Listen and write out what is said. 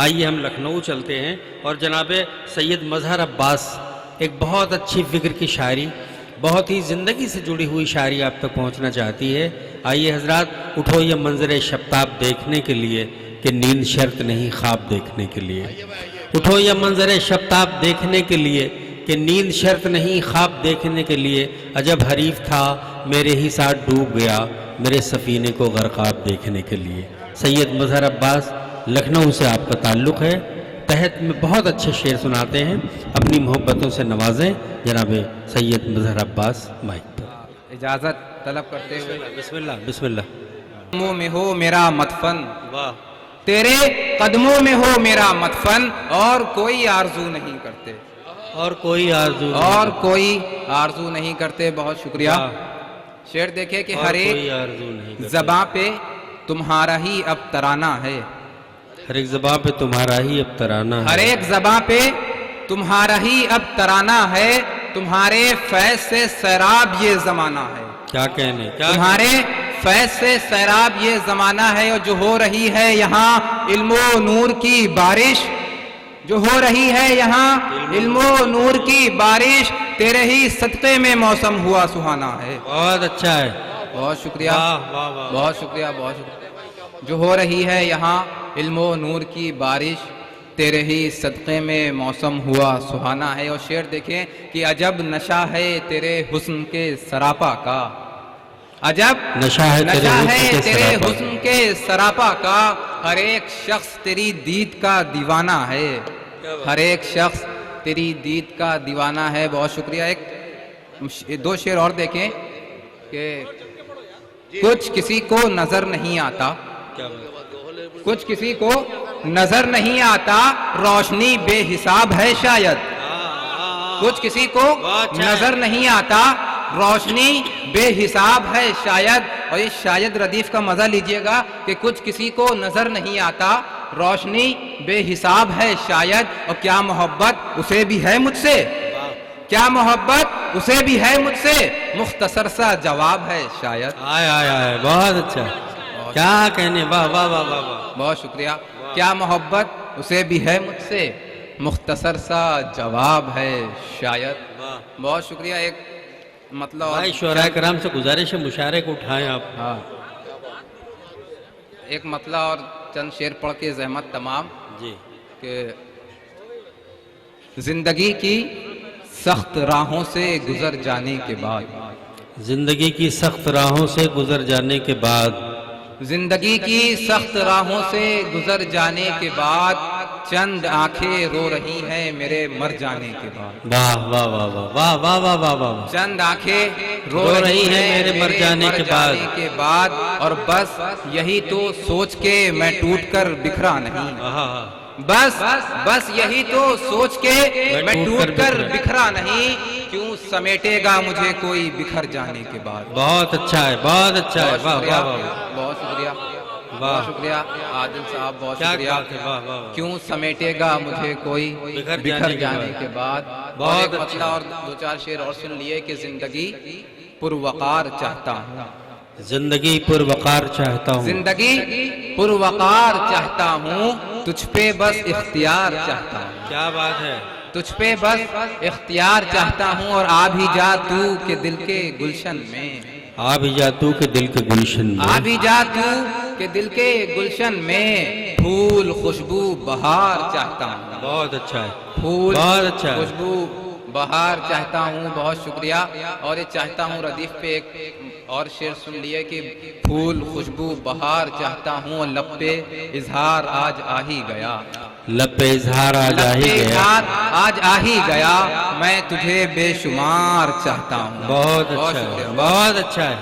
آئیے ہم لکھنؤ چلتے ہیں اور جناب سید مظہر عباس ایک بہت اچھی فکر کی شاعری، بہت ہی زندگی سے جڑی ہوئی شاعری آپ تک پہنچنا چاہتی ہے۔ آئیے حضرات، اٹھو یہ منظر شبتاب دیکھنے کے لیے کہ نیند شرط نہیں خواب دیکھنے کے لیے۔ اٹھو یہ منظر شبتاب دیکھنے کے لیے کہ نیند شرط نہیں خواب دیکھنے کے لیے۔ عجب حریف تھا میرے ہی ساتھ ڈوب گیا میرے سفینے کو غرقاب دیکھنے کے لیے۔ سید مظہر عباس، لکھنؤ سے آپ کا تعلق ہے، تحت میں بہت اچھے شعر سناتے ہیں، اپنی محبتوں سے نوازیں جناب سید مظہر عباس مائک پر۔ اجازت طلب کرتے ہوئے بسم اللہ بسم اللہ۔ قدموں میں ہو میرا مدفن، واہ، تیرے قدموں میں ہو میرا مدفن، اور کوئی آرزو نہیں کرتے، اور کوئی آرزو نہیں، اور کوئی آرزو نہیں کرتے۔ بہت شکریہ۔ شعر دیکھیں کہ اور ہر ایک کوئی آرزو نہیں کرتے۔ زباں پہ تمہارا ہی اب ترانہ ہے، ہر ایک زباں پہ تمہارا ہی اب ترانہ ہے، ہر ایک زباں پہ تمہارا ہی اب ترانہ ہے، تمہارے فیض سے سیراب یہ زمانہ ہے، کیا کہنے، کیا تمہارے فیض سے سیراب یہ زمانہ ہے، اور جو ہو رہی ہے یہاں علم و نور کی بارش، جو ہو رہی ہے یہاں علم و نور کی بارش، تیرے ہی صدقے میں موسم ہوا سہانا ہے۔ بہت اچھا ہے، بہت شکریہ، واہ واہ واہ، بہت شکریہ، بہت شکریہ۔ جو ہو رہی ہے یہاں علم و نور کی بارش، تیرے ہی صدقے میں موسم ہوا سہانا ہے۔ اور شعر دیکھیں کہ عجب نشہ ہے تیرے حسن کے سراپا کا، عجب نشہ ہے تیرے حسن کے سراپا کا، ہر ایک شخص تیری دید کا دیوانہ ہے، ہر ایک شخص تیری دید کا دیوانہ ہے۔ بہت شکریہ۔ ایک دو شعر اور دیکھیں کہ کچھ کسی کو نظر نہیں آتا، کچھ کسی کو نظر نہیں آتا، روشنی بے حساب ہے شاید، کچھ کسی کو نظر نہیں آتا، روشنی بے حساب ہے شاید۔ اور یہ شاید ردیف کا مزہ لیجئے گا کہ کچھ کسی کو نظر نہیں آتا، روشنی بے حساب ہے شاید، اور کیا محبت اسے بھی ہے مجھ سے، کیا محبت اسے بھی ہے مجھ سے، مختصر سا جواب ہے شاید۔ آئے آئے آئے، بہت اچھا، کیا کہنے، واہ واہ واہ واہ واہ، بہت شکریہ۔ کیا محبت اسے بھی ہے مجھ سے، مختصر سا جواب ہے شاید۔ بہت شکریہ۔ ایک مطلب بھائی شعراء کرام سے گزارش ہے مشاعرے کو اٹھائیں آپ۔ ہاں، ایک مطلب اور چند شعر پڑھ کے زحمت تمام جی، کہ زندگی کی سخت راہوں سے گزر جانے کے بعد، زندگی کی سخت راہوں سے گزر جانے کے بعد، زندگی کی سخت راہوں سے گزر جانے کے بعد، چند آنکھیں رو رہی ہیں میرے مر جانے کے بعد، واہ واہ واہ واہ واہ واہ واہ واہ واہ، چند آنکھیں رو رہی ہیں میرے مر جانے کے بعد، اور بس یہی تو سوچ کے میں ٹوٹ کر بکھرا نہیں، بس یہی تو سوچ کے میں ٹوٹ کر بکھرا نہیں، کیوں سمیٹے گا مجھے کوئی بکھر جانے کے بعد۔ بہت اچھا ہے، بہت اچھا ہے، واہ واہ واہ، بہت شکریہ، بہت شکریہ عادل صاحب، بہت شکریہ۔ کیوں سمیٹے گا مجھے کوئی بکھر جانے کے بعد۔ بہت مطلب اور دو چار شعر اور سن لیے کہ زندگی پروقار چاہتا ہوں، زندگی پروقار چاہتا ہوں، زندگی پروقار چاہتا ہوں، تجھ پہ بس اختیار چاہتا ہوں، کیا بات ہے، تجھ پہ بس اختیار چاہتا ہوں، اور آ بھی جا تو کہ دل کے گلشن میں، آ بھی جا تو کہ دل کے گلشن میں، آ بھی جا تو کہ دل کے گلشن میں، پھول خوشبو بہار چاہتا ہوں، بہت اچھا ہے، پھول بہت اچھا ہے، خوشبو بہار چاہتا ہوں۔ بہت شکریہ۔ اور یہ چاہتا ہوں ردیف پہ ایک اور شعر سن لیے کہ پھول خوشبو بہار چاہتا ہوں، اور لب پہ اظہار آج آ ہی گیا، لب پہ اظہار آج آ ہی گیا، آج آ ہی گیا، میں تجھے بے شمار چاہتا ہوں۔ بہت اچھا ہے، بہت اچھا ہے۔